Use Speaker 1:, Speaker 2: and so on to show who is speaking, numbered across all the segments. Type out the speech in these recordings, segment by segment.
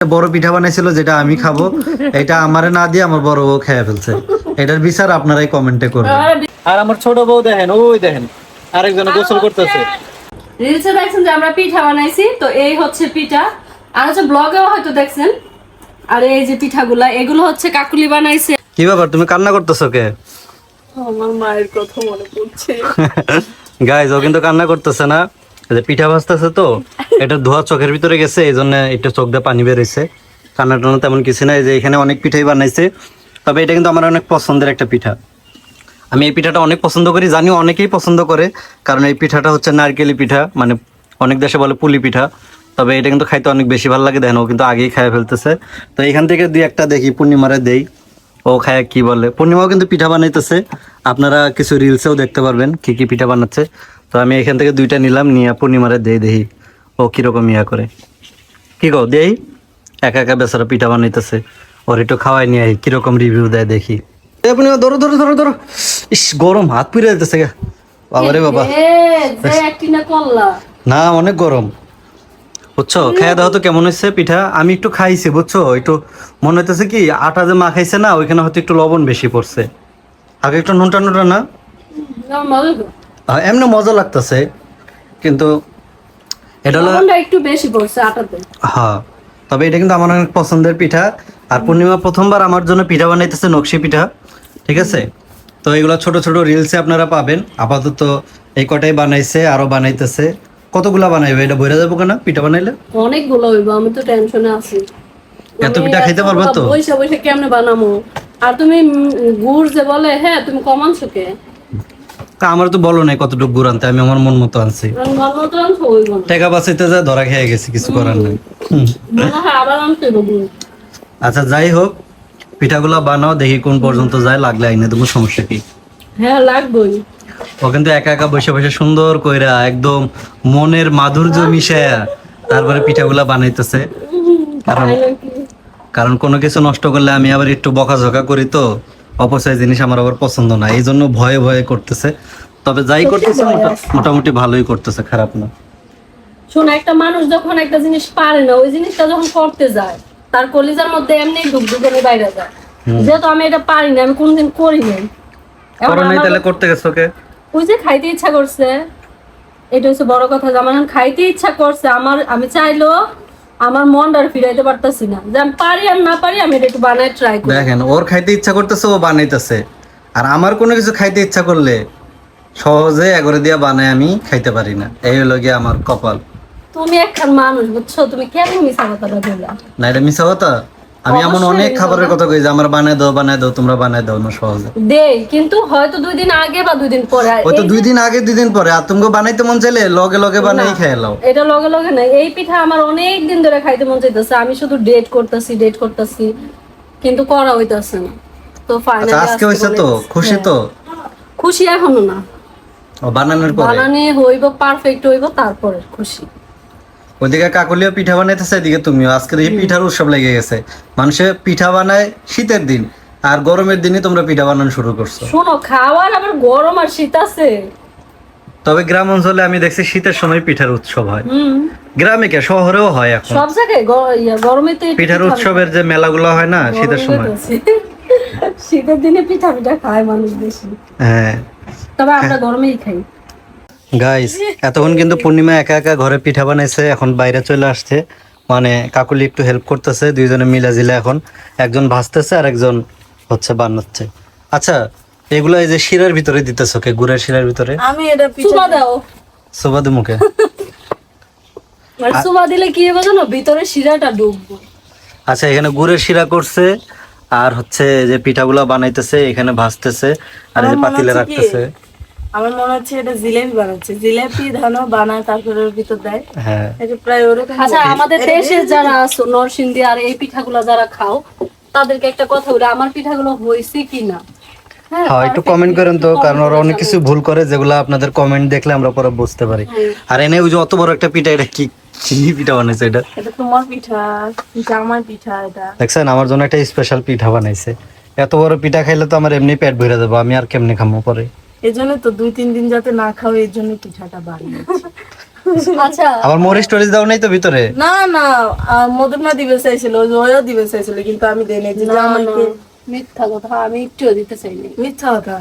Speaker 1: বড় পিঠা বানাইছিল যেটা আমি খাবো, এটা আমারে না দিয়ে আমার বড় বউ খেয়ে ফেলছে। এটার বিচার আপনারাই কমেন্টে করবেন। আর আমার ছোট বউ দেখেন, ওই দেখেন আরেকজন গোসল করতেছে।
Speaker 2: রিলসে দেখছেন যে আমরা পিঠা বানাইছি, তো এই হচ্ছে পিঠা। আর হচ্ছে ব্লগেও হয়তো দেখছেন। আর এই যে পিঠাগুলা, এগুলো হচ্ছে কাকুলি বানাইছে।
Speaker 1: কি ব্যাপার, তুমি কান্না করতেছো কে?
Speaker 2: আমার মায়ের কথা মনে পড়ছে।
Speaker 1: গাইজ, ও কিন্তু কান্না করতেছে না, যে পিঠা ভাজতেছে তো, এটা ধোয়া চোখের ভিতরে গেছে, এই জন্য একটু চোখ দিয়ে পানি বেরোইছে। কান্না টান্না তেমন কিছু নাই। যে এখানে অনেক পিঠাই বানাইছে, তবে এটা কিন্তু আমার অনেক পছন্দের একটা পিঠা। আমি এই পিঠাটা অনেক পছন্দ করি, জানি অনেকেই পছন্দ করে, কারণ এই পিঠাটা হচ্ছে নারকেলি পিঠা, মানে অনেক দেশে বলে পুলি পিঠা। তবে এটা কিন্তু খাইতে অনেক বেশি ভালো লাগে। দেখেন ও কিন্তু আগেই খাইয়ে ফেলতেছে। তো এখান থেকে দুই একটা দেখি পূর্ণিমারে দেই, ও খায় কি বলে। পূর্ণিমাও কিন্তু পিঠা বানাইতেছে, আপনারা কিছু রিলসেও দেখতে পারবেন কি কি পিঠা বানাচ্ছে। তো আমি এখান থেকে দুইটা নিলাম, নিয়ে পূর্ণিমারে দেই, দেখি ও কিরকম ইয়া করে। কি কও, দেই? একা একা বেচারা পিঠা বানাইতেছে, ওর একটু খাওয়াই নিয়ে আই, কিরকম রিভিউ দেয় দেখি। পূর্ণিমা ধরো ধরো ধরো ধরো, ইস গরম, হাত পুড়ে যেতেছে গা। বাবা রে বাবা,
Speaker 2: যে একটি না করলা।
Speaker 1: না অনেক গরম, বুঝছো? খাইয়া দাও তো কেমন হয়েছে পিঠা। আমি একটু খাইছি, বুঝছো, একটু মনে হইতেছে কি আটা যে মাখাইছে না, ওইখানে হয়তো একটু লবণ বেশি পড়ছে, আগে একটু নুনটা নুনটা না। এমনি মজা লাগতেছে, কিন্তু এটা হলো
Speaker 2: লবণটা একটু বেশি পড়ছে আটাতে।
Speaker 1: হ্যাঁ, তবে এটা কিন্তু আমার অনেক পছন্দের পিঠা। আর পূর্ণিমা প্রথমবার আমার জন্য পিঠা বানাইতেছে, নকশি পিঠা, ঠিক আছে? তো এগুলো ছোট ছোট রিলসে আপনারা পাবেন। আপাতত এই কটাই বানাইছে, আরো বানাইতেছে। কতগুলা বানাইবে, এটা বইরা যাবো কেনা পিঠা বানাইলে?
Speaker 2: অনেকগুলো হইব, আমি তো টেনশনে আছি।
Speaker 1: এত পিঠা খাইতে পারবে তো?
Speaker 2: বইসা বইসা কেমনে বানামো? আর তুমি গুড় যে বলে, হ্যাঁ তুমি কম আনছো কে?
Speaker 1: তা আমার তো বলো নাই কতটুকু গুড় আনতে, আমি আমার মন মতো আনছি।
Speaker 2: মতো আনছো হইব না।
Speaker 1: টাকা বাঁচাইতে যা ধরা খেয়ে গেছি, কিছু করার নাই।
Speaker 2: মনে হয় আবার আনতে হইব গুড়।
Speaker 1: আচ্ছা যাই হোক, পিঠাগুলা বানাও, দেখি কোন পর্যন্ত যায়, লাগলে আইনে দেবো, সমস্যা কি?
Speaker 2: হ্যাঁ লাগবেই।
Speaker 1: ও কিন্তু একা একা বসে বসে সুন্দর কইরা একদম মনের মাধুর্য মিশায়া তারপরে পিঠাগুলা বানাইতেছে। কারণ কারণ কোনো কিছু নষ্ট করলে আমি আবার একটু বকাঝকা করি, তো অপচয় জিনিস আমার আবার পছন্দ না, এই জন্য ভয়ে ভয়ে করতেছে। তবে যাই করতেছে মোটামুটি ভালোই করতেছে, খারাপ না।
Speaker 2: শোন, একটা মানুষ যখন একটা জিনিস পারে না, ওই জিনিসটা যখন করতে যায়, তার কলিজার মধ্যে এমনি ডুবডুবানি বাইরে যায়। যেহেতু আমি এটা পারি না, আমি কোনদিন করি নাই।
Speaker 1: করো নাই তাহলে করতে গেছো কে?
Speaker 2: ওই যে খাইতে ইচ্ছা করছে, এটা হচ্ছে বড় কথা। আমার এখন খাইতে ইচ্ছা করছে, আমি চাইলেও আমার মনটা ফিরাইতে পারতাছি না, যে আমি পারি আর না পারি, আমি এটা একটু বানায় ট্রাই করি।
Speaker 1: দেখেন, ওর খাইতে ইচ্ছা করতেছে, ও বানাইতেছে। আর আমার কোনো কিছু খাইতে ইচ্ছা করলে সহজে এগরে দিয়া বানায় আমি খাইতে পারি না, এই হলো গিয়ে আমার কপাল।
Speaker 2: তুমি একখান মানুষ, বুঝছো? তুমি কেন মিছা কথাটা বললা?
Speaker 1: না, এটা মিছা কথা। আমি এমন অনেক খাবারের কথা কই যে আমার বানায় দাও, তোমরা বানায় দাও না সহজে।
Speaker 2: দেই, কিন্তু হয়তো 2 দিন আগে বা 2 দিন পরে।
Speaker 1: ওই তো 2 দিন আগে 2 দিন পরে, আর তুমি বানাইতে মন চাইলে লগে লগে বানাই খেয়ে লাও।
Speaker 2: এটা লগে লগে না। এই পিঠা আমার অনেক দিন ধরে খাইতে মন চাইতেছে, আমি শুধু ডেট করতেছি, কিন্তু করা হইতাছে না। তো ফাইনালি
Speaker 1: আজকে হইছে তো, খুশি তো?
Speaker 2: খুশি এখনো না,
Speaker 1: ও বানানোর পরে
Speaker 2: বানানি হইব, পারফেক্ট হইব, তারপরে খুশি।
Speaker 1: ওইদিকে কাকলিও পিঠা বানাইতেছে, এদিকে তুমিও। আজকে দেখি পিঠার উৎসব লেগে গেছে। মানুষে পিঠা বানায় শীতের দিন, আর গরমের দিনে তোমরা পিঠা বানানো শুরু করছো।
Speaker 2: শোনো, খাওয়ার আবার গরম আর শীত আছে।
Speaker 1: তবে গ্রাম অঞ্চলে আমি দেখছি শীতের সময় পিঠার উৎসব হয়। গ্রামে কে, শহরেও হয় এখন
Speaker 2: সব জায়গায় গরমে তো
Speaker 1: পিঠার উৎসবের যে মেলাগুলো হয় না শীতের সময়।
Speaker 2: শীতের দিনে পিঠা খায় মানুষ বেশি।
Speaker 1: হ্যাঁ,
Speaker 2: তবে আমরা গরমেই খাই।
Speaker 1: গাইস, এতক্ষণ কিন্তু পূর্ণিমা একা একা ঘরে পিঠা বানাইছে, এখন বাইরে চলে আসছে। মানে কাকুলি একটু হেল্প করতেছে, দুইজনে মিলা জিলা এখন একজন ভাজতেছে আর একজন হচ্ছে বানাচ্ছে। আচ্ছা, এগুলো এই যে শিরার ভিতরে দিতেছো কে? গুড়ের শিরার ভিতরে?
Speaker 2: আমি এটা সুবা দাও,
Speaker 1: সুবা দে মুখে।
Speaker 2: মানে সুবা দিলে কি হবে জানো, ভিতরে শিরাটা ডুববে।
Speaker 1: আচ্ছা, এখানে গুড়ের শিরা করছে, আর হচ্ছে যে পিঠাগুলো বানাইতেছে, এখানে ভাজতেছে, আর এই যে পাতিলে রাখতেছে।
Speaker 3: আমার মনে হচ্ছে এটা জিলেবি বানাচ্ছে, জিলেবি ধানো বানায় তারপরে ওর ভিতর দেয়।
Speaker 1: হ্যাঁ,
Speaker 3: এটা প্রায় ওরকম।
Speaker 2: আচ্ছা, আমাদের দেশে যারা আছো নরসিংদী আর এই পিঠাগুলো যারা খাও, তাদেরকে একটা কথা বলি, আমার পিঠাগুলো হয়েছে কিনা।
Speaker 1: হ্যাঁ, একটু কমেন্ট করেন তো, কারণ ওরা অনেক কিছু ভুল করে, যেগুলো আপনাদের কমেন্ট দেখলে আমরা পরে বুঝতে পারি। আর এনে ওই যে অত বড় একটা পিঠা, এটা কি কি পিঠা বানাইছে? এটা
Speaker 3: তোমার পিঠা, জামাই পিঠা। এটা
Speaker 1: দেখছেন, আমার জন্য একটা স্পেশাল পিঠা বানাইছে। এত বড় পিঠা খাইলে তো আমার এমনি পেট ভরে যাবো, আমি আর কেমনে খামো পরে।
Speaker 3: এই জন্য তো 2-3 দিন যাতে না খাও, এর জন্য পিঠাটা বানিয়েছি।
Speaker 2: আচ্ছা
Speaker 1: আবার মরিচ টরিচ দাও নাই তো ভিতরে?
Speaker 3: না না মধুমা দিবে চাইছিল, ওয়ও দিবে চাইছিল, কিন্তু আমি দেই নাই। যে
Speaker 2: না,
Speaker 3: আমাকে
Speaker 2: না, মিথ্যা কথা, আমি একটুও দিতে চাইনি।
Speaker 3: মিথ্যা কথা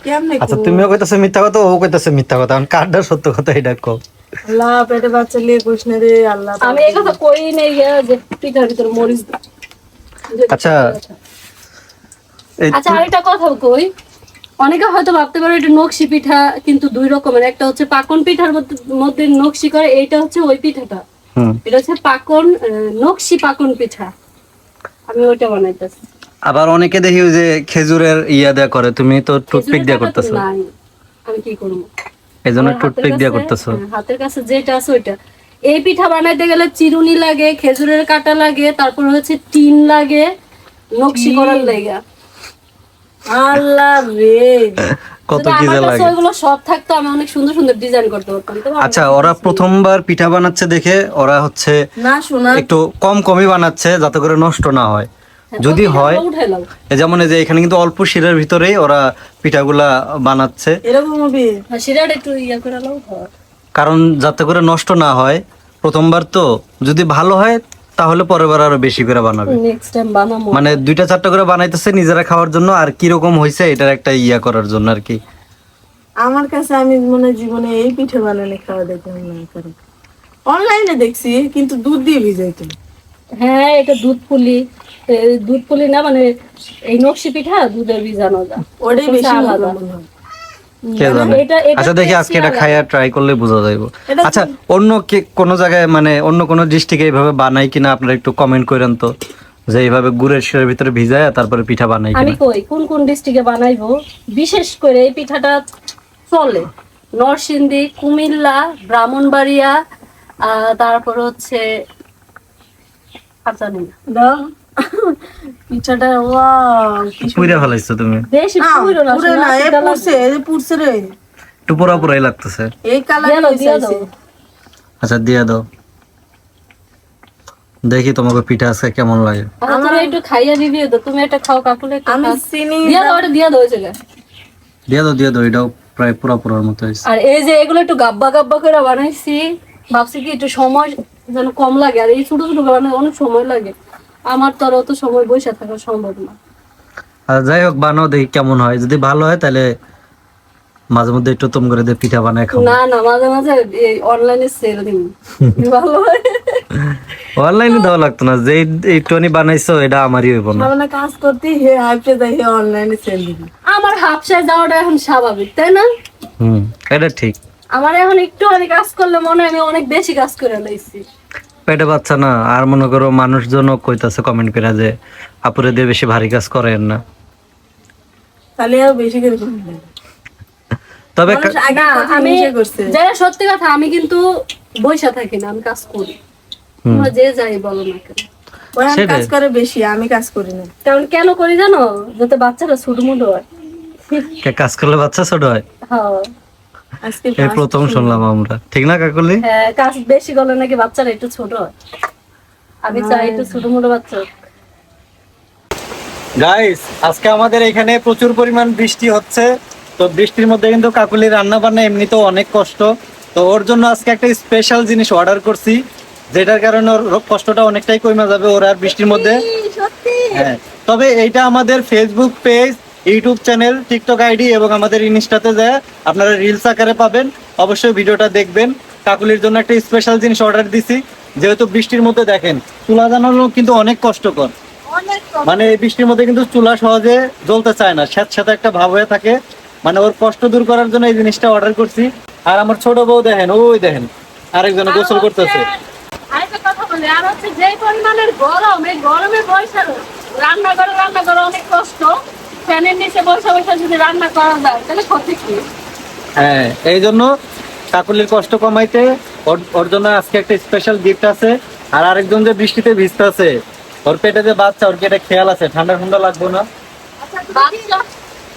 Speaker 3: কেমনে
Speaker 1: আচ্ছা তুমিও কইতাছো মিথ্যা কথা, ও কইতাছে মিথ্যা কথা, এখন কারটা সত্য কথা এটা কও।
Speaker 3: আল্লাহ পেটে বাচ্চা লিয়ে কৃষ্ণ রে আল্লাহ।
Speaker 2: আমি এই কথা কই নাই যে পিঠার ভিতরে মরিচ দাও।
Speaker 1: আচ্ছা এই
Speaker 2: আচ্ছা আরেকটা কথা কই, অনেকে হয়তো ভাবতে পারো এটা নকশি পিঠা, কিন্তু দুই রকমের। একটা হচ্ছে পাকন পিঠার মধ্যে নকশি করে, এইটা হচ্ছে ওই পিঠাটা।
Speaker 1: হুম।
Speaker 2: এটা হচ্ছে পাকন, নকশি পাকন পিঠা, আমি ওইটা বানাইতেছি।
Speaker 1: আবার অনেকে দেখি ওই যে খেজুরের ইয়া দেয়া করে, তুমি তো টুথপিক দিয়া করতেছো,
Speaker 2: নাই, আমি কি করবো?
Speaker 1: এই জন্য
Speaker 2: আমার
Speaker 1: টুথপিক
Speaker 2: হাতের
Speaker 1: দিয়া
Speaker 2: কাছে-
Speaker 1: করতেছো।
Speaker 2: হ্যাঁ, হাতের কাছে যেটা আছে ওইটা। এই পিঠা বানাইতে গেলে চিরুনি লাগে, খেজুরের কাটা লাগে, তারপর হচ্ছে টিন লাগে নকশি করার লাগা।
Speaker 3: আল্লাহ রে
Speaker 1: কত
Speaker 2: যদি
Speaker 1: কি
Speaker 2: আমার
Speaker 1: যে
Speaker 2: কাছে
Speaker 1: লাগে।
Speaker 2: ওইগুলো সব থাকতো, আমি অনেক সুন্দর সুন্দর ডিজাইন করতে পারতাম। তো আমার
Speaker 1: আচ্ছা
Speaker 2: কাছে
Speaker 1: ওরা
Speaker 2: কিছুই নেই।
Speaker 1: প্রথমবার পিঠা বানাচ্ছে দেখে ওরা হচ্ছে
Speaker 3: না শোনা
Speaker 1: একটু কমই বানাচ্ছে যাতে করে নষ্ট না হয়।
Speaker 2: হ্যাঁ,
Speaker 1: যদি
Speaker 2: ওই
Speaker 1: হয়
Speaker 2: পিঠাগুলো উঠাই লাও।
Speaker 1: এই যেমন এই যে এখানে কিন্তু অল্প শিরার ভিতরেই ওরা পিঠাগুলা বানাচ্ছে,
Speaker 3: এরকম হবে।
Speaker 2: হ্যাঁ, শিরাটা একটু ইয়া করে লাও, হয়।
Speaker 1: কারণ যাতে করে নষ্ট না হয়। প্রথমবার তো যদি ভালো হয় তাহলে পরের বার আরো বেশি করে বানাবে।
Speaker 2: নেক্সট টাইম বানাবো।
Speaker 1: মানে 2টা 4টা করে বানাইতেছে নিজেরা খাওয়ার জন্য, আর কি রকম হয়েছে এটার একটা ইয়া করার জন্য আর কি।
Speaker 3: আমার কাছে আমি মনে হয় জীবনে এই পিঠে বানালে খাওয়া দেখলাম না করে। অনলাইনে দেখছি কিন্তু দুধ দিয়ে ভিজাইতো।
Speaker 2: হ্যাঁ, এটা দুধ পুলি না, মানে এই নকশি পিঠা দুধের ভিজানো যায়,
Speaker 3: ওটাই বেশি
Speaker 2: আলাদা।
Speaker 3: মনে হয়।
Speaker 1: কে জানে।
Speaker 2: এটা
Speaker 1: আচ্ছা দেখি আজকে এটা খাইয়া ট্রাই করলে বোঝা যাইব।
Speaker 3: এটা-
Speaker 1: আচ্ছা অন্য কোনো জায়গায় মানে অন্য কোনো ডিস্ট্রিক্টে এইভাবে বানাই কিনা আপনারা একটু কমেন্ট করেন তো, যে এইভাবে গুড়ের শিরার ভিতরে ভিজায় তারপরে পিঠা বানাই
Speaker 2: আমি
Speaker 1: কিনা।
Speaker 2: কই কোন কোন ডিস্ট্রিক্টে বানাইবো। বিশেষ করে এই পিঠাটা চলে নরসিংদী, কুমিল্লা, ব্রাহ্মণবাড়িয়া, তারপর হচ্ছে আর জানি না।
Speaker 3: দাও পিঠাটা ওয়াও কি
Speaker 1: পুইরা ফেলাইছো তুমি,
Speaker 2: বেশি
Speaker 3: না
Speaker 2: পুরো না,
Speaker 3: পুরো না এই পুরছে এই যে পুরছে রে
Speaker 1: একটু পুরা পুরাই লাগতেছে।
Speaker 3: এই কালার
Speaker 2: দিয়ে দাও।
Speaker 1: আচ্ছা দিয়ে দাও, দেখি তোমাকে পিঠা আজকে কেমন লাগে।
Speaker 2: আচ্ছা, তুমি একটু খাইয়া রিভিউ দাও। তুমি একটা খাও, কাকুলে একটা
Speaker 3: আমি
Speaker 2: খাও।
Speaker 3: চিনি
Speaker 2: দিয়ে দাও, ওটা দিয়ে দাও ওই জায়গায়।
Speaker 1: দিয়ে দাও এটাও প্রায় পুরা পুরার মতো হয়েছে।
Speaker 2: আর এই যে এগুলো একটু গাব্বা গাব্বা করে বানাইছি, ভাবছি কি একটু সময় যেন কম লাগে। আর এই ছোট ছোট বানাতে অনেক সময় লাগে, আমার তো আর অত সময় বসে থাকা সম্ভব না।
Speaker 1: আর যাই হোক বানাও দেখি কেমন হয়, যদি ভালো হয় তাহলে মাঝে মধ্যে একটু তুম করে দিয়ে পিঠা বানায় খাবো।
Speaker 2: না না, মাঝে মাঝে এই অনলাইনে সেল দিন ভালো হয়।
Speaker 1: অনলাইনে দেওয়া লাগতো না, যে একটুখানি বানাইছো এটা আমারই হইব না।
Speaker 3: আমরা কাজ করতে হে হাইপে যাই হে অনলাইনে সেল দিবি।
Speaker 2: আমার হাফসায় যাওয়াটা এখন স্বাভাবিক, তাই না?
Speaker 1: এটা ঠিক।
Speaker 2: আমার এখন একটু কাজ করলে মনে হয় আমি অনেক বেশি কাজ করে লাইছি।
Speaker 1: পেটে বাচ্চা না, আর মনে করো মানুষজনও কইতাছে কমেন্ট করে যে আপুরে দিয়ে বেশি ভারী কাজ করেন না।
Speaker 3: তাহলে আর বেশি করে করবি।
Speaker 1: তবে
Speaker 3: মানুষ আগে
Speaker 2: না,
Speaker 3: কথা
Speaker 2: আমি
Speaker 3: হিংসে করছে।
Speaker 2: যারা সত্যি কথা, আমি কিন্তু বইসা থাকি না, আমি কাজ করি। তোমরা যে যাই বলো না কেন।
Speaker 3: ওরা
Speaker 1: সেটাই।
Speaker 3: কাজ করে বেশি, আমি কাজ করি না।
Speaker 2: কারণ কেন করি জানো? যাতে বাচ্চারা ছোট মোটো হয়।
Speaker 1: কাজ করলে বাচ্চা ছোট হয়,
Speaker 2: হ্যাঁ
Speaker 3: আজকে
Speaker 1: এই প্রথম শুনলাম আমরা। ঠিক না কাকুলি?
Speaker 2: হ্যাঁ, কাজ বেশি করলে নাকি বাচ্চারা একটু ছোট হয়। আমি চাই একটু ছোট মোটো বাচ্চা হোক।
Speaker 1: গাইস আজকে আমাদের এখানে প্রচুর পরিমাণ বৃষ্টি হচ্ছে, তো বৃষ্টির মধ্যে কিন্তু কাকুলির রান্না বান্না এমনিতেও অনেক কষ্ট, তো ওর জন্য আজকে একটা স্পেশাল জিনিস অর্ডার করছি, যেটার কারণে ওর কষ্টটা অনেকটাই কমে যাবে ওর আর বৃষ্টির মধ্যে।
Speaker 3: সত্যি
Speaker 1: হ্যাঁ, তবে এইটা আমাদের Facebook page, YouTube channel, TikTok ID এবং আমাদের ইনস্টাতে যায় আপনারা রিলস আকারে পাবেন। অবশ্যই ভিডিওটা দেখবেন। কাকুলির জন্য একটা স্পেশাল জিনিস অর্ডার দিছি, যেহেতু বৃষ্টির মধ্যে দেখেন চুলা জ্বালানো কিন্তু অনেক কষ্টকর।
Speaker 3: অনেক
Speaker 1: মানে এই বৃষ্টির মধ্যে কিন্তু চুলা সহজে জ্বলতে চায় না, স্যাঁতস্যাঁতে একটা ভাব হয়ে থাকে। মানে ওর কষ্ট দূর করার জন্য এই জিনিসটা অর্ডার করছি। আর আমার ছোট বউ দেখেন, ওই দেখেন আরেকজনে গোসল করতেছে।
Speaker 2: আরেকটা কথা বলি, আর হচ্ছে যে পরিমাণের গরম, এই গরমে বসে রান্না করে অনেক কষ্ট। ফ্যানের নিচে বসে বসে যদি রান্না করা যায় তাহলে ক্ষতি কি?
Speaker 1: হ্যাঁ, এই জন্য কাকুলির কষ্ট কমাইতে ওর জন্য আজকে একটা স্পেশাল গিফট আছে। আর আরেকজন যে বৃষ্টিতে ভিজতেছে, ওর পেটে যে বাচ্চা, ওর কি এটা খেয়াল আছে ঠান্ডা ঠান্ডা লাগবো না?
Speaker 2: বাচ্চা,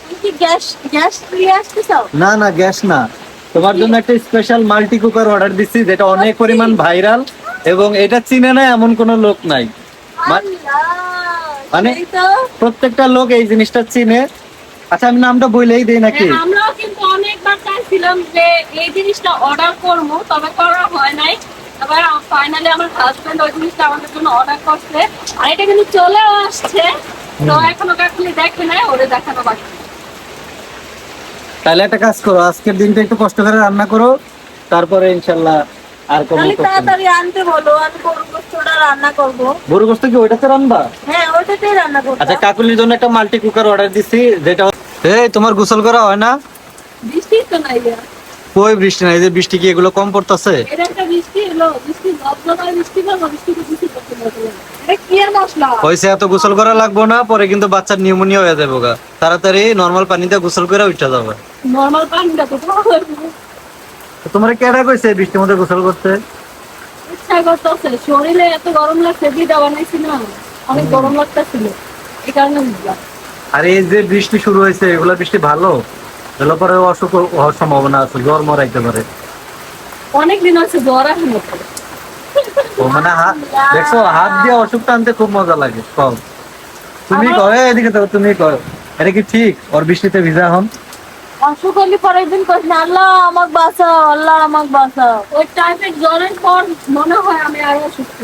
Speaker 2: তুমি কি গ্যাস নিয়ে আসতে চাও?
Speaker 1: না না, গ্যাস না, তোমার জন্য একটা স্পেশাল মাল্টি কুকার অর্ডার দিচ্ছি, যেটা অনেক পরিমাণ ভাইরাল এবং এটা চিনে না এমন কোনো লোক নাই। মানে
Speaker 2: এই তো,
Speaker 1: প্রত্যেকটা লোক এই জিনিসটা চিনে। আচ্ছা আমি নামটা বইলেই দেই নাকি?
Speaker 2: আমরাও কিন্তু অনেকবার চাইছি চাইছিলাম যে এই জিনিসটা অর্ডার করবো, তবে করা হয় নাই। এবার ফাইনালি আমার হাজবেন্ড ওই জিনিসটা আমাদের জন্য অর্ডার করছে, আর এটা কিন্তু চলেও আসছে। তো এখনো কাকুলি দেখে নাই, ওরে দেখানো বাকি।
Speaker 1: তাহলে একটা কাজ করো, আজকের দিনটা একটু কষ্ট করে রান্না করো, তারপরে ইনশাল্লাহ আর কোনো
Speaker 3: তাহলে
Speaker 1: কষ্ট নেই।
Speaker 3: তাড়াতাড়ি আনতে বলো, আমি গরু গোস্তটা রান্না করবো।
Speaker 1: গরু গোস্ত কি ওইটাতে রান্না?
Speaker 3: হ্যাঁ, ওইটাতেই রান্না করবো।
Speaker 1: আচ্ছা, কাকুলির জন্য একটা মাল্টি কুকার অর্ডার দিছি, যেটা এই তোমার গোসল করা হয় না?
Speaker 2: বৃষ্টি তো নাই গা।
Speaker 1: কই বৃষ্টি নাই, যে বৃষ্টি কি এগুলো কম পড়তেছে?
Speaker 2: এটা একটা বৃষ্টি এলো, বৃষ্টি দপদপায় বৃষ্টি পড়লো, বৃষ্টিতে বৃষ্টি পড়তে লাগলো। এটা কি আর মশলা?
Speaker 1: হয়েছে, এত গোসল করা লাগবো না, পরে কিন্তু বাচ্চার নিউমোনিয়া হয়ে যাবে গা। তাড়াতাড়ি নরমাল পানিতে গোসল করে উঠা যাবে।
Speaker 2: নরমাল পানিটা তো
Speaker 1: তোমার কেডা কইছে বৃষ্টির মধ্যে গোসল করতে?
Speaker 2: ইচ্ছা করতেছে, শরীরে এত গরম লাগছে, ভিডিও বানাইছি না, অনেক গরম লাগতেছিল, এই কারণে বুঝলাম।
Speaker 1: আর এই যে বৃষ্টি শুরু হয়েছে, এগুলা বৃষ্টি ভালো, এগুলো পরে অসুখ হওয়ার সম্ভাবনা আছে, জ্বর মরাইতে পারে।
Speaker 2: অনেকদিন হচ্ছে জ্বর আসে না।
Speaker 1: ও মানে দেখছো, হাত দিয়ে অসুখ টানতে খুব মজা লাগে। কও তুমি কও, এদিকে তো তুমি কও, এটা কি ঠিক ওর বৃষ্টিতে ভিজা হন?
Speaker 3: অসুখ হলে পরের দিন কইস না, আল্লাহ আমাকে বাঁচাও, আল্লাহ আমাকে বাঁচাও।
Speaker 2: ওই টাইপের জ্বরের পর মনে হয় আমি আরো অসুস্থ।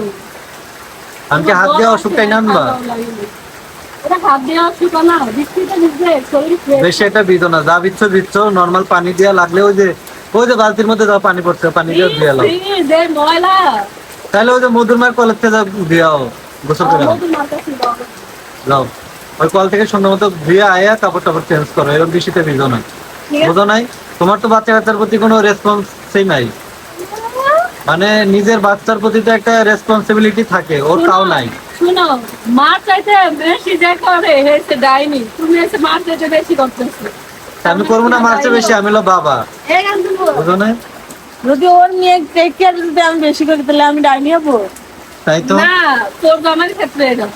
Speaker 1: আমি কি হাত দিয়ে অসুখ টাইনা আনবা?
Speaker 2: ওটা হাত দিয়ে অসুখ না, বৃষ্টিতে ভিজলে শরীর fresh।
Speaker 1: বেশি একটা ভিজো না, যা বিচ্ছ বিচ্ছ, নর্মাল পানি দিয়া লাগলে ওই যে বালতির মধ্যে যা পানি পড়ছে, পানি দিয়ে দিয়ে লাও।
Speaker 2: যে ময়লা
Speaker 1: তাহলে ওই যে মধুরমার কলের থেকে যা দিয়াও, গোসল করে নাও।
Speaker 2: নতুন মাথায় ছিল।
Speaker 1: যাও ওই কল থেকে সুন্দর মতো ধুয়ে আয়া কাপড় টাপড় চেঞ্জ করো, এরকম বৃষ্টিতে ভিজো না,
Speaker 2: ঠিক আছে?
Speaker 1: বুঝো নাই? তোমার তো বাচ্চা কাচ্চার প্রতি কোনো রেসপন্সই নাই, মানে নিজের বাচ্চার প্রতি তো একটা রেসপন্সিবিলিটি থাকে, ওর তাও নাই।
Speaker 2: শুনো, মার চাইতে বেশি যে করে হয়েছে ডাইনি, তুমি এসে মার চাইতে বেশি করতেছো।
Speaker 1: আমি করবো না মারছে বেশি, আমি হলো বাবা,
Speaker 2: এই গান শুনবো?
Speaker 1: বুঝো না?
Speaker 3: যদি ওর নিয়ে টেক কেয়ার যদি আমি বেশি করি, তাহলে আমি ডাইনি হবো?
Speaker 1: তাই তো।
Speaker 2: না, তোর জামার ক্ষেত্রে এটা।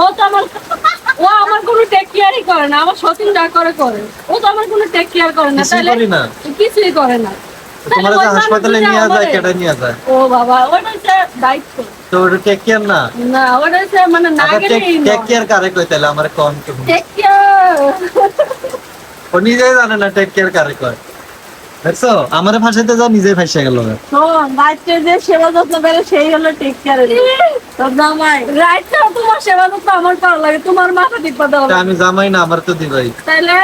Speaker 2: ও তো আমার কোনো টেক কেয়ারই করে না, আমার সতীন যা করে করে। ও তো আমার কোনো টেক কেয়ার করে না,
Speaker 1: কিছুই
Speaker 2: তাহলে
Speaker 1: করি না।
Speaker 2: কিছুই করে না।
Speaker 1: তোমার
Speaker 2: তাহলে
Speaker 1: যে
Speaker 2: ওই
Speaker 1: হাসপাতালে
Speaker 2: মানুষ
Speaker 1: নিয়ে
Speaker 2: যে
Speaker 1: যায়,
Speaker 2: আমারে-
Speaker 1: কেটে নিয়ে যায়,
Speaker 2: ও বাবা, ওটা হচ্ছে দায়িত্ব।
Speaker 1: তো ওটা টেক কেয়ার না?
Speaker 2: না, ওটা হচ্ছে মানে না গেলেই
Speaker 1: টেক কেয়ার কারে কয় তাহলে আমার কম?
Speaker 2: Take care.
Speaker 1: ও নিজেই জানে না টেক কেয়ার কারে কয়, দেখছো? আমারে ফাঁসাইতে যা নিজেই ফাঁসে গেল।
Speaker 3: শোন, রাত্রে যে সেবা যত্ন করে সেই হলো টেক কেয়ার। তোর জামাই
Speaker 2: রাইটটা তোমার সেবা তো আমার করা লাগে, তোমার মাথা টিপা দেওয়া
Speaker 1: তা
Speaker 2: লাগে।
Speaker 1: আমি জামাই না, আমার তো দিবাই।
Speaker 2: তাইলে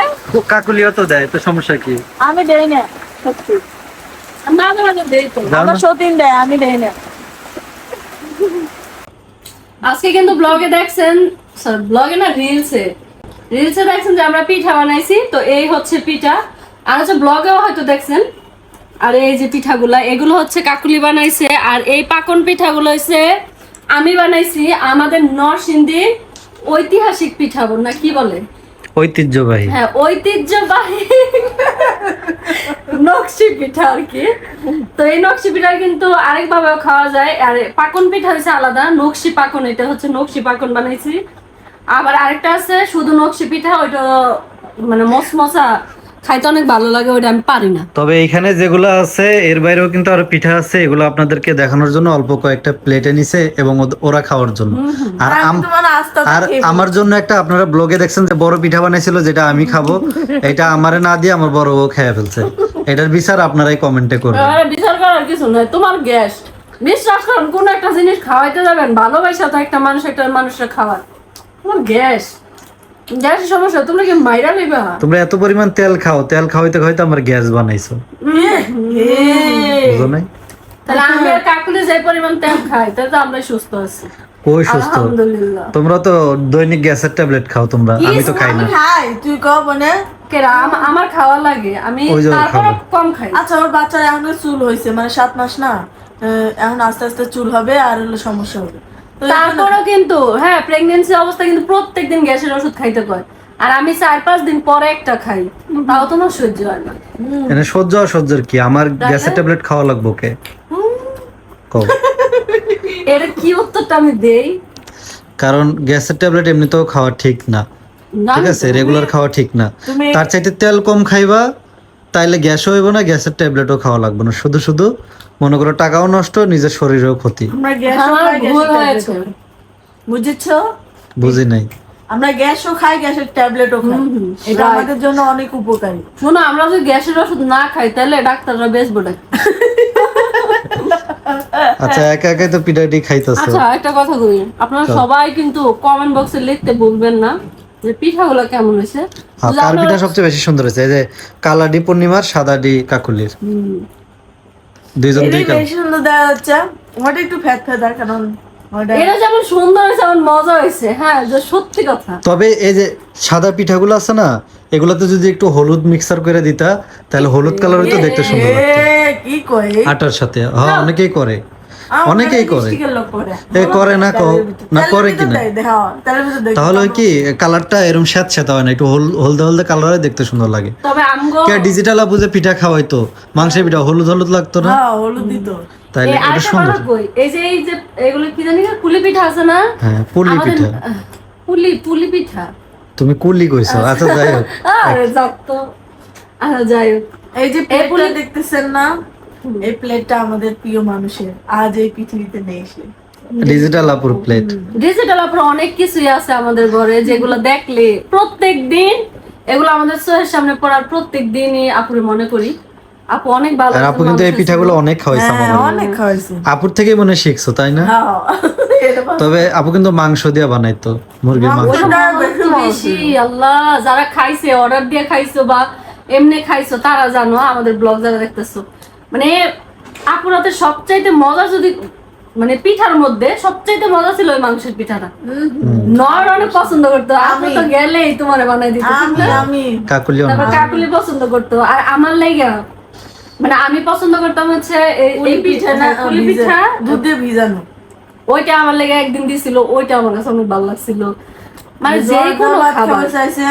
Speaker 1: কাকুলিও তো দেয়, তো সমস্যা কি?
Speaker 3: আমি দেই না, সত্যি।
Speaker 2: মাঝে মাঝে দেই তো।
Speaker 1: যাও
Speaker 3: আমার
Speaker 1: না।
Speaker 3: সতীন দেয়, আমি দেই না।
Speaker 2: আজকে কিন্তু ব্লগে দেখছেন, ব্লগে না রিলসে দেখছেন যে আমরা পিঠা বানাইছি। তো এই হচ্ছে পিঠা, আর হচ্ছে ব্লগেও হয়তো দেখছেন। আর এই যে পিঠাগুলা, এগুলো হচ্ছে কাকুলি বানাইছে। আর এই পাকন পিঠাগুলো হচ্ছে আমি বানাইছি। আমাদের নরসিংদীর ঐতিহাসিক পিঠা না কি বলে,
Speaker 1: ঐতিহ্যবাহী।
Speaker 2: হ্যাঁ ঐতিহ্যবাহী নকশি পিঠা আর কি। তো এই নকশি পিঠা কিন্তু আরেক ভাবেও খাওয়া যায়। আর পাকন পিঠা হচ্ছে আলাদা, নকশি পাকন, এটা হচ্ছে নকশি পাকন বানাইছি। আবার আরেকটা আছে শুধু নকশি পিঠা, ওইটা মানে মসমসা, খাইতে অনেক ভালো লাগে, ওইটা আমি পারি না।
Speaker 1: তবে এখানে যেগুলো আছে এর বাইরেও কিন্তু আরো পিঠা আছে, এগুলো আপনাদেরকে দেখানোর জন্য অল্প কয়েকটা প্লেটে নিছে এবং ওরা খাওয়ার জন্য। আর
Speaker 3: আমি তোমার আস্থা
Speaker 1: আর
Speaker 3: দেখি।
Speaker 1: আমার জন্য একটা, আপনারা ব্লগে দেখছেন যে বড় পিঠা বানাইছিল, যেটা আমি খাবো, এটা আমারে না দিয়ে আমার বড় বউ খেয়ে ফেলছে। এটার বিচার আপনারাই কমেন্টে করবেন।
Speaker 2: আরে বিচার করার কিছু নয়, তোমার গেস্ট, বিশ্বাস করুন, কোন একটা জিনিস খাওয়াইতে যাবেন, ভালোবাসা তো একটা মানুষের খাওয়ার। তোমার গ্যাসের সমস্যা, তোমরা কি মাইরা লইবা?
Speaker 1: তোমরা এত পরিমাণ তেল খাও, তেল খাওয়াইতে খাওয়াইতে আমার গ্যাস বানাইছো, বুঝো নাই?
Speaker 2: তাহলে আমি আর কাকুলি যে পরিমাণ তেল খাই, তাহলে তো আমরা সুস্থ আছি,
Speaker 1: কই সুস্থ?
Speaker 2: আলহামদুলিল্লাহ।
Speaker 1: তোমরা তো দৈনিক গ্যাসের ট্যাবলেট খাও তোমরা, আমি তো খাই না।
Speaker 3: খাই, তুই কব বোনে।
Speaker 2: কেরা আমার খাওয়া লাগে, আমি
Speaker 1: ওই যে
Speaker 2: তারপর
Speaker 1: খাবো।
Speaker 2: কম খাই।
Speaker 3: আচ্ছা, ওর বাচ্চার এখন চুল হয়েছে, মানে 7 মাস না, এখন আস্তে আস্তে চুল হবে আর হলো সমস্যা হবে। তো
Speaker 2: তারপরেও কিন্তু হ্যাঁ, প্রেগন্যান্সি অবস্থা কিন্তু প্রত্যেকদিন গ্যাসের ওষুধ খাইতে কয়। আর আমি 4-5 দিন পরে একটা খাই, তাও তোমার সহ্য হয় না।
Speaker 1: এনে সহ্য অসহ্যের কি, আমার গ্যাসের ট্যাবলেট খাওয়া লাগবে কে? কও।
Speaker 2: এর কি উত্তরটা আমি দেই?
Speaker 1: কারণ গ্যাসের ট্যাবলেট এমনিতেও খাওয়া ঠিক না,
Speaker 2: না,
Speaker 1: ঠিক আছে? রেগুলার খাওয়া ঠিক না। তার চাইতে তেল কম খাইবা, তাইলে গ্যাসও হইব না, গ্যাসের ট্যাবলেটও খাওয়া লাগবে না। শুধু শুধু মনে করো টাকাও নষ্ট, নিজের শরীরেও ক্ষতি।
Speaker 3: আমরা গ্যাস
Speaker 2: আমার ভুল হয়েছে।
Speaker 3: বুঝেছো?
Speaker 1: বুঝি নাই।
Speaker 3: আমরা গ্যাসও খাই, গ্যাসের ট্যাবলেটও খাই, এটা আমাদের জন্য অনেক উপকারী।
Speaker 2: শোনো, আমরা যদি গ্যাসের ওষুধ না খাই তাহলে ডাক্তাররা বেচবো না।
Speaker 1: আচ্ছা, একা একাই তো পিঠাটি খাইতেছো।
Speaker 2: আচ্ছা, একটা কথা কই, আপনারা সবাই কিন্তু কমেন্ট বক্সে লিখতে ভুলবেন না যে পিঠাগুলো কেমন হয়েছে।
Speaker 1: হ্যাঁ, কার পিঠা সবচেয়ে বেশি সুন্দর হয়েছে? এই যে কালাডি পূর্ণিমার, সাদাডি কাকুলির, দুইজন দুই
Speaker 3: এটাই বেশি সুন্দর দেওয়া হচ্ছে। ওটা একটু ফ্যাট ফ্যাট, কারণ ওটা
Speaker 2: এটা যেমন সুন্দর হয়েছে যেমন মজা হয়েছে। হ্যাঁ, যে সত্যি কথা।
Speaker 1: তবে এই যে সাদা পিঠাগুলো আছে না, এগুলাতে যদি একটু হলুদ মিক্সার করে দিতা তাহলে হলুদ কালার হইতো, দেখতে সুন্দর লাগতো
Speaker 3: কি কয়
Speaker 1: আটার সাথে। হ্যাঁ, অনেকেই করে, অনেকেই করে।
Speaker 3: লোক করে
Speaker 1: এ করে না না করে কি না,
Speaker 3: তাহলে
Speaker 1: তাহলে ওই কি কালারটা এরকম স্যাঁতস্যাঁতে হয় না, একটু হলদে হলদে কালার হয়, দেখতে সুন্দর লাগে।
Speaker 2: তবে আমগো
Speaker 1: কে ডিজিটাল আপু যে পিঠা খাওয়াইতো, মাংসের পিঠা হলুদ হলুদ লাগতো না,
Speaker 3: হলুদ দিত।
Speaker 1: তাইলে
Speaker 2: এই
Speaker 1: এটা
Speaker 2: আরেকটা
Speaker 1: সুন্দর।
Speaker 2: কথা কই, এই যে এগুলো কি জানি না, পুলি পিঠা আছে না?
Speaker 1: হ্যাঁ, পুলি
Speaker 2: আমাদের
Speaker 1: পিঠা।
Speaker 2: পুলি পিঠা।
Speaker 1: তুমি কুলি কইছো। আচ্ছা, যাই হোক,
Speaker 2: আরে যাক তো। আচ্ছা, যাই হোক।
Speaker 3: এই যে প্লেটটা দেখতেছেন না, এই প্লেটটা আমাদের প্রিয় মানুষের, আজ এই পৃথিবীতে নেই সে।
Speaker 1: ডিজিটাল আপুর প্লেট।
Speaker 2: ডিজিটাল আপুর অনেক কিছুই আছে আমাদের ঘরে, যেগুলো দেখলে প্রত্যেক দিন এগুলো আমাদের চোখের সামনে পড়ার, প্রত্যেক দিনই আপুরে মনে করি। আপু অনেক ভালো
Speaker 1: আর আপু কিন্তু এই পিঠাগুলো অনেক খাওয়াইছে আমাদের।
Speaker 3: অনেক খাওয়াইছে।
Speaker 1: আপুর থেকে মনে হয় শিখছো, তাই না? তবে আপু কিন্তু মাংস দিয়ে বানাইতো, মুরগির মাংস।
Speaker 2: বেশি। আল্লাহ, যারা খাইছে, অর্ডার দিয়ে খাইছো বা এমনি খাইছো, তারা জানো, আমাদের ব্লগ যারা দেখতেছো, মানে আপুর হাতে সবচাইতে মজা, যদি মানে পিঠার মধ্যে সবচাইতে মজা ছিল ওই মাংসের পিঠাটা। নর অনেক পছন্দ করতো, আপু তো গেলেই তোমার বানাই দিত।
Speaker 3: আমি
Speaker 1: কাকুলি
Speaker 2: তারপর কাকুলি পছন্দ করতো, আর আমার লাইগা মানে আমি পছন্দ করতাম হচ্ছে এই পিঠা না, পুলি পিঠা,
Speaker 3: দুধ দিয়ে ভিজানো।
Speaker 2: ওইটা আমার লেগে একদিন দিছিল, ওইটা আমার কাছে অনেক ভালো লাগছিল। মানে যে কোনো খাবার
Speaker 3: চাইছে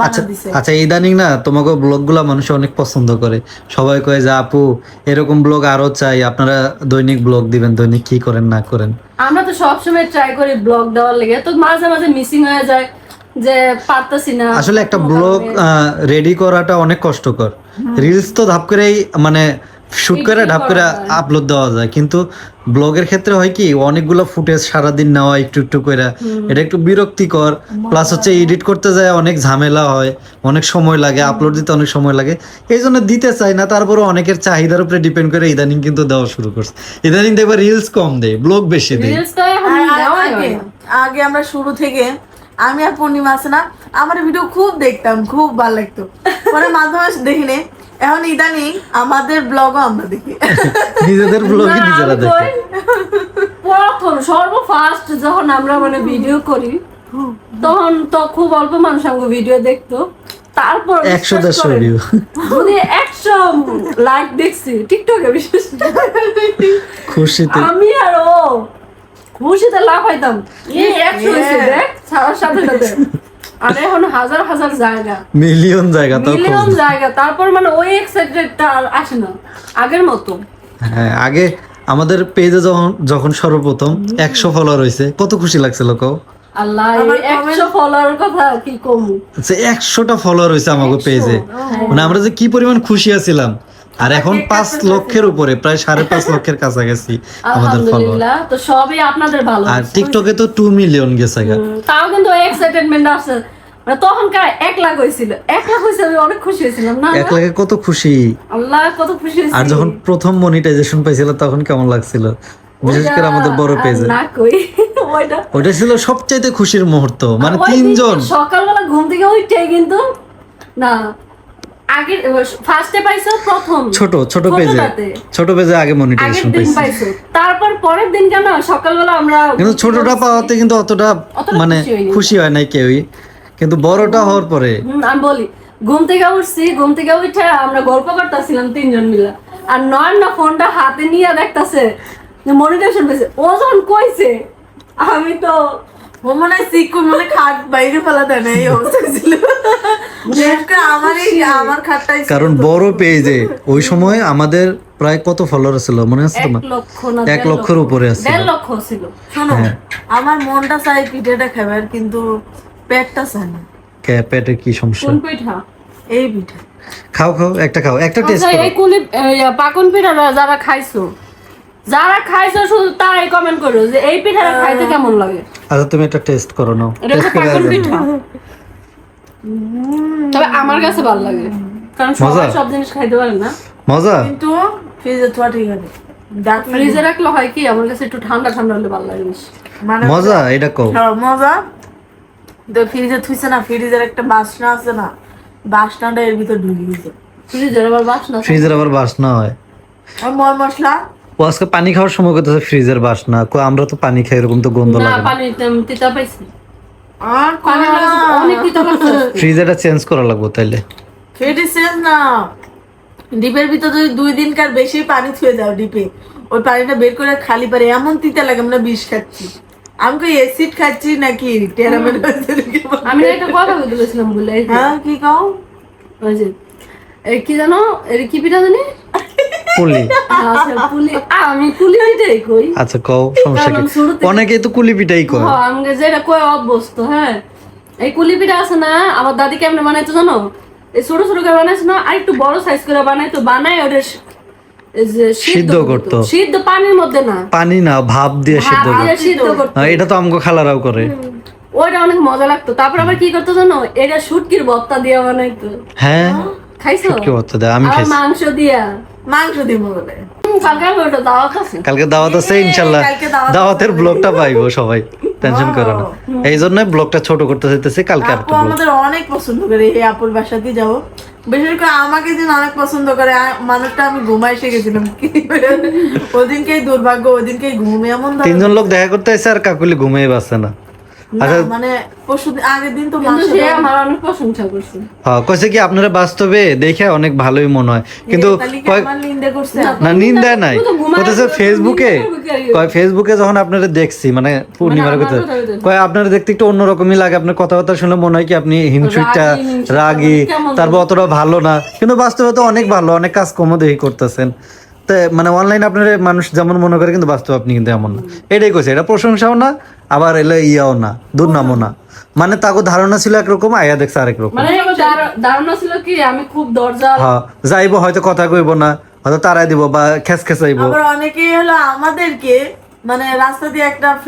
Speaker 1: আচ্ছা আচ্ছা, ইদানিং না তোমাকে ব্লগ গুলা মানুষ অনেক পছন্দ করে, সবাই কয় যে আপু এরকম ব্লগ আরো চাই, আপনারা দৈনিক ব্লগ দিবেন, দৈনিক কি করেন না করেন।
Speaker 2: আমরা তো সবসময় ট্রাই করি ব্লগ দেওয়ার লেগে, তো মাঝে মাঝে মিসিং হয়ে যায় যে পারতাছি না।
Speaker 1: আসলে একটা ব্লগ রেডি করাটা অনেক কষ্টকর। রিলস তো ধাপ করেই মানে শুট করে ধাপ করে আপলোড দেওয়া যায়, কিন্তু ব্লগের ক্ষেত্রে হয় কি অনেকগুলো ফুটেজ সারাদিন নেওয়া একটু একটু করে, এটা একটু বিরক্তিকর। প্লাস হচ্ছে এডিট করতে যায় অনেক ঝামেলা হয়, অনেক সময় লাগে, আপলোড দিতে অনেক সময় লাগে, এই জন্য দিতে চাই না। তারপরে অনেকের চাহিদার উপরে ডিপেন্ড করে ইদানিং কিন্তু দেওয়া শুরু করছে। ইদানিং দেখবা রিলস কম দেয়, ব্লগ বেশি দেয়।
Speaker 2: রিলসটা এখন দেওয়াই হয় না।
Speaker 3: আগে আমরা শুরু থেকে, আমি আর পূর্ণিমা আছে না, আমার ভিডিও খুব দেখতাম, খুব ভালো লাগতো, পরে মাঝে মাঝে দেখি নে। এখন ইদানিং আমাদের ব্লগও আমরা দেখি,
Speaker 1: নিজেদের ব্লগই
Speaker 2: না,
Speaker 1: নিজেরা
Speaker 2: আমি
Speaker 1: দেখে।
Speaker 2: কই, প্রথম সর্বফার্স্ট যখন আমরা মানে ভিডিও করি, তখন তো খুব অল্প মানুষ আমাকে ভিডিও দেখতো। তারপর
Speaker 1: 100-150 ভিউ,
Speaker 2: যদি 100 লাইক দেখছি টিকটকে, বিশেষ
Speaker 1: খুশিতে।
Speaker 2: আমি আর ও খুশিতে লাভ পাইতাম, এই 100 হয়েছে দেখ, ছাড়ার সাথে সাথে। আর এখন হাজার হাজার জায়গা,
Speaker 1: মিলিয়ন জায়গা, তো
Speaker 2: মিলিয়ন জায়গা, তারপর মানে ওই এক্সাইটেডটা আর আসে না আগের মতো।
Speaker 1: হ্যাঁ, আগে আমাদের পেজে যখন সর্বপ্রথম 100 ফলোয়ার হয়েছে, কত খুশি লাগছিল কও।
Speaker 2: আল্লাহ, 100 ফলোয়ার কথা কি কমু,
Speaker 1: যে 100টা ফলোয়ার হয়েছে আমাদের পেজে, মানে আমরা যে কি পরিমাণ খুশি আছিলাম। আর এখন 5 লক্ষের উপরে, প্রায় 5.5 লক্ষের কাছাকাছি আমাদের ফলোয়ার।
Speaker 2: আলহামদুলিল্লাহ। তো সবই আপনাদের ভালো।
Speaker 1: আর টিকটকে তো 2 মিলিয়ন গেছে গা।
Speaker 2: তাও কিন্তু এক্সাইটেডমেন্ট আছে, মানে তখনকার 1 লাখ হয়েছিল, 1 লাখ হয়েছে, আমি অনেক খুশি হয়েছিলাম না?
Speaker 1: 1 লাখে কত খুশি।
Speaker 2: আল্লাহ, কত খুশি হয়েছি।
Speaker 1: আর যখন প্রথম মনিটাইজেশন পাইছিল তখন কেমন লাগছিল, বিশেষ করে আমাদের বড় পেজে।
Speaker 2: না কই, ওইটা
Speaker 1: ওইটা ছিল সবচাইতে খুশির মুহূর্ত, মানে
Speaker 2: ওই
Speaker 1: 3 জন।
Speaker 2: সকালবেলা ঘুম থেকে উঠে কিন্তু না, আগে ফার্স্টে পাইছো প্রথম
Speaker 1: ছোট পেজে,
Speaker 2: ছোটটাতে।
Speaker 1: ছোট পেজে আগে
Speaker 2: আগের
Speaker 1: মনিটাইজেশন
Speaker 2: দিন
Speaker 1: পাইছি,
Speaker 2: পাইছো, তারপর পরের দিন কেন সকালবেলা আমরা
Speaker 1: কিন্তু ছোটটা পাওয়াতে কিন্তু অতটা মানে
Speaker 2: খুশি হইনি।
Speaker 1: খুশি হয় নাই কেউই, কিন্তু বড়টা হওয়ার পরে
Speaker 2: আমি বলি, ঘুম থেকে উঠছি, ঘুম থেকে উঠে আমরা গল্প করতেছিলাম 3 জন মিলে, আর না ফোনটা হাতে নিয়ে দেখতাছে মনিটাইজেশন পেয়েছে। ও যখন কইছে, আমি তো
Speaker 3: ও মনে হয় সিকুর মনে খাট বাইরে ফেলা দেয় না, এই অবস্থা ছিল। আমার খাটটাই ছিল।
Speaker 1: কারণ বড় পেজে ওই সময় আমাদের প্রায় কত ফলোয়ার ছিল মনে আছে
Speaker 2: 1
Speaker 1: তোমার?
Speaker 2: লক্ষ না
Speaker 1: 1 লক্ষের উপরে আছে।
Speaker 2: 1.5 লক্ষ ছিল।
Speaker 3: শোনো,
Speaker 1: হ্যাঁ।
Speaker 3: আমার মনটা চাই পিঠাটা খাবার, কিন্তু পেটটা চায় না।
Speaker 1: পেটে কি সমস্যা?
Speaker 2: কোন পিঠা?
Speaker 3: এই পিঠা
Speaker 1: খাও একটা টেস্ট
Speaker 2: আচ্ছা,
Speaker 1: করো।
Speaker 2: এই কুলি পাকন পিঠাটা যারা খাইছো, যারা খাইছো শুধু তারাই কমেন্ট করো যে এই পিঠাটা খাইতে কেমন লাগে।
Speaker 1: আচ্ছা তুমি একটা টেস্ট করো নাও,
Speaker 2: এটা হচ্ছে
Speaker 1: টেস্ট করে
Speaker 2: পাকন
Speaker 1: জানো।
Speaker 2: পিঠা। তবে আমার কাছে ভালো লাগে, কারণ সবাই
Speaker 1: মজা?
Speaker 2: সব জিনিস খাইতে পারে না।
Speaker 1: মজা?
Speaker 3: কিন্তু ফ্রিজে থোয়া ঠিক আছে,
Speaker 2: ফ্রিজে রাখলে হয় কি, আমার কাছে একটু ঠান্ডা ঠান্ডা হলে ভালো লাগে বেশি।
Speaker 3: মানে
Speaker 1: মজা এটা কও।
Speaker 3: হ্যাঁ, মজা। তো ফ্রিজে থুইছে না, ফ্রিজের একটা বাসনা আছে না, বাসনাটা এর ভিতর ঢুকে গেছে।
Speaker 2: ফ্রিজের আবার বাসনা থাকে।
Speaker 1: ফ্রিজের আবার বাসনা হয়।
Speaker 3: আর ময় মশলা
Speaker 1: ও আজকে পানি খাওয়ার সময় করতেছে ফ্রিজের বাসনা, কই আমরা তো পানি খাই, এরকম তো গন্ধ
Speaker 2: না,
Speaker 1: লাগে না।
Speaker 2: পানি তিতা পাইছি,
Speaker 3: আর
Speaker 2: পানি আমার কাছে অনেক তিতা লাগছে।
Speaker 1: ফ্রিজেরটা চেঞ্জ করা লাগবে তাইলে।
Speaker 3: ফেটি শেষ না, ডিপের ভিতর যদি 2 দিনকার বেশি পানি ছুঁয়ে যাও ডিপে, ওই পানিটা বের করে খালি পারে এমন তিতা লাগে আমরা বিষ খাচ্ছি। আমি কি অ্যাসিড খাচ্ছি নাকি টেরামেট হয়েছে নাকি?
Speaker 2: আমি না একটা কথা বলতে গেছিলাম বলে, এই যে,
Speaker 3: হ্যাঁ কি কও?
Speaker 2: ওই যে এই কি জানো, এর কি পিঠা জানি?
Speaker 1: পুলি।
Speaker 2: আচ্ছা পুলি, আমি পুলি পিঠাই কই।
Speaker 1: আচ্ছা কও, সমস্যা
Speaker 2: কারণ
Speaker 1: কি?
Speaker 2: শুরু থেকে-
Speaker 1: অনেকেই তো কুলি পিঠাই কয়।
Speaker 2: হ্যাঁ, আমাকে যেটা কই অভ্যস্ত। হ্যাঁ, এই কুলি পিঠা আছে না, আমার দাদি কেমনে বানাইতো জানো? এই ছোট ছোট করে বানাইছে না, আর একটু বড় সাইজ করে বানাইতো, বানায় ওটা এই যে
Speaker 1: সিদ্ধ করতো।
Speaker 2: সিদ্ধ পানির মধ্যে না,
Speaker 1: পানি না, ভাপ দিয়ে সিদ্ধ
Speaker 2: ভাপ
Speaker 1: করে।
Speaker 2: দিয়ে সিদ্ধ করতো।
Speaker 1: হ্যাঁ, এটা তো আমগো খালারাও করে।
Speaker 2: ওইটা অনেক মজা লাগতো। তারপর আবার কি করতো জানো, এটা শুটকির ভর্তা দিয়ে বানাইতো।
Speaker 1: হ্যাঁ,
Speaker 2: খাইছো?
Speaker 1: কি বলতে দেয়, আমি
Speaker 2: আর
Speaker 1: খাইছি।
Speaker 2: মাংস দিয়া।
Speaker 3: মাংস দিব বলে।
Speaker 2: কালকে আমি ওটা দাওয়াত আছে।
Speaker 1: কালকে দাওয়াত আছে ইনশাল্লাহ,
Speaker 3: কালকে দাওয়াত
Speaker 1: দাওয়াতের ব্লগটা পাইবো সবাই, টেনশন করো না। এই জন্য ব্লগটা ছোট করতে চাইতেছি, কালকে
Speaker 3: আপু
Speaker 1: আরেকটা ব্লগ।
Speaker 3: আমাদের অনেক পছন্দ করে, এই আপুর বাসাতে যাবো, বিশেষ করে আমাকে যেন অনেক পছন্দ করে। মানুষটা আমি ঘুমাই এসে গেছিলাম, ওদিনকেই দুর্ভাগ্য, ওদিনকেই ঘুম এমন ধরনের-
Speaker 1: 3 জন লোক দেখা করতে আসছে আর কাকুলি ঘুমিয়ে বাসে না।
Speaker 3: না, মানে পরশু আগের দিন তো
Speaker 2: কিন্তু
Speaker 3: মাংস
Speaker 2: সে
Speaker 3: দেওয়া-
Speaker 2: আমার অনেক প্রশংসা করছে।
Speaker 1: হ্যাঁ, কইছে কি আপনারা বাস্তবে দেখে অনেক ভালোই মনে হয়, কিন্তু
Speaker 3: তাহলে কি
Speaker 1: কয়-
Speaker 3: আমার নিন্দা করছে?
Speaker 1: না নিন্দা নাই,
Speaker 2: তুই তো ঘুমায়
Speaker 1: কইতেছে
Speaker 2: আছিস,
Speaker 1: ফেসবুকে,
Speaker 2: নিন্দা করবি কে?
Speaker 1: কয় ফেসবুকে যখন আপনারা দেখছি, মানে পূর্ণিমার
Speaker 2: আমার
Speaker 1: কথা
Speaker 2: কথা বলতে-
Speaker 1: কয় আপনারা দেখতে একটু অন্যরকমই লাগে, আপনার কথাবার্তা শুনে মনে হয় কি আপনি হিংসুটা,
Speaker 2: রাগী, হিংসুটে,
Speaker 1: রাগী,
Speaker 2: কেমন
Speaker 1: তারপর অতটা ভালো না, কিন্তু বাস্তবে তো অনেক ভালো, অনেক কাজ কমও দেখি করতেছেন। তো মানে অনলাইন আপনার মানুষ যেমন মনে করে, কিন্তু বাস্তবে আপনি কিন্তু এমন না। এটাই কইছে, এটা প্রশংসাও না, আবার এলে ইয়াও না, দুর্নামও না। মানে তাকে ধারণা ছিল একরকম, আয়া দেখছে আরেক রকম।
Speaker 2: মানে ধারণা ছিল কি আমি খুব দরজা।
Speaker 1: হ্যাঁ, যাইবো হয়তো কথা কইব না, হয়তো তারাই দিব বা খেস খেসাইবো।
Speaker 3: আবার অনেকেই হলো আমাদেরকে, মানে রাস্তা দিয়ে একটা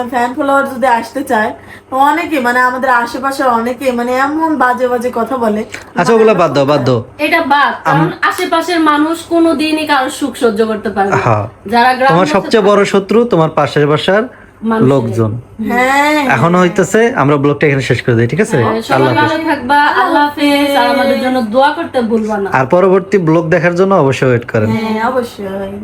Speaker 3: ফ্যান ফলোয়ার যদি আসতে চায়, তো অনেকে মানে আমাদের আশেপাশে অনেকে মানে এমন বাজে বাজে কথা বলে।
Speaker 1: আচ্ছা ওগুলা বাদ দাও, বাদ দাও।
Speaker 2: এটা বাদ, কারণ আশেপাশের মানুষ কোনোদিনই কারোর সুখ সহ্য করতে পারে না।
Speaker 1: হ্যাঁ।
Speaker 2: যারা গ্রাম
Speaker 1: তোমার সবচেয়ে বড় শত্রু তোমার পাশের বাসার
Speaker 2: মানুষের।
Speaker 1: লোকজন।
Speaker 3: হ্যাঁ,
Speaker 1: এখনো হইতেছে, আমরা ব্লগটা এখানে শেষ করে দিই, ঠিক আছে?
Speaker 2: সবাই
Speaker 1: আল্লাহ হাফেজ।
Speaker 2: ভালো থাকবা, আল্লাহ হাফেজ। আর আমাদের জন্য দোয়া করতে ভুলবা না।
Speaker 1: আর পরবর্তী ব্লগ দেখার জন্য অবশ্যই ওয়েট করেন।
Speaker 3: হ্যাঁ অবশ্যই।